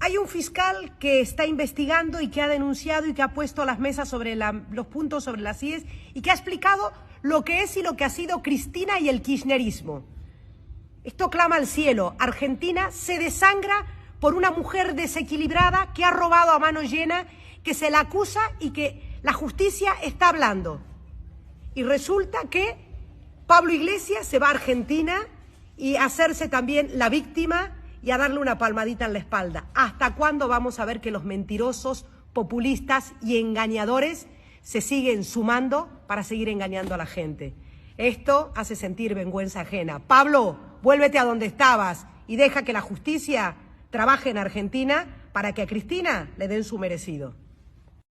Hay un fiscal que está investigando y que ha denunciado y que ha puesto las mesas sobre los puntos sobre las IES y que ha explicado lo que es y lo que ha sido Cristina y el kirchnerismo. Esto clama al cielo. Argentina se desangra por una mujer desequilibrada que ha robado a mano llena, que se la acusa y que la justicia está hablando. Y resulta que Pablo Iglesias se va a Argentina y a hacerse también la víctima y a darle una palmadita en la espalda. ¿Hasta cuándo vamos a ver que los mentirosos, populistas y engañadores se siguen sumando para seguir engañando a la gente? Esto hace sentir vergüenza ajena. Pablo, vuélvete a donde estabas y deja que la justicia trabaje en Argentina para que a Cristina le den su merecido.